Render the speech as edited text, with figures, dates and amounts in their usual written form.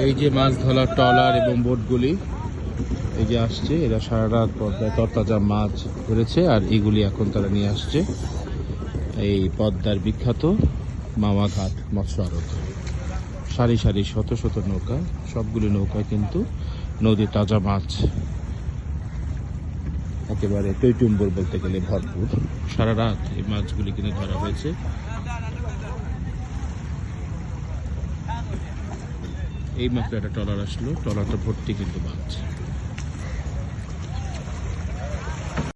এই যে মাছ ধরার ট্রলার এবং বোটগুলি এই যে আসছে, এরা সারা রাত পদ্মায় তরতাজা মাছ ধরেছে আর এগুলি এখন তারা নিয়ে আসছে এই পদ্মার বিখ্যাত মামাঘাট মৎস্য আড়ত। সারি সারি শত শত নৌকা, সবগুলি নৌকায় কিন্তু নদী তাজা মাছ একেবারে টইটুম্বর বলতে গেলে ভরপুর। সারা রাত এই মাছগুলি কিনে ধরা হয়েছে। এই মাত্র একটা ট্রলার আসলো, ট্রলারটা ভর্তি কিন্তু মাছ।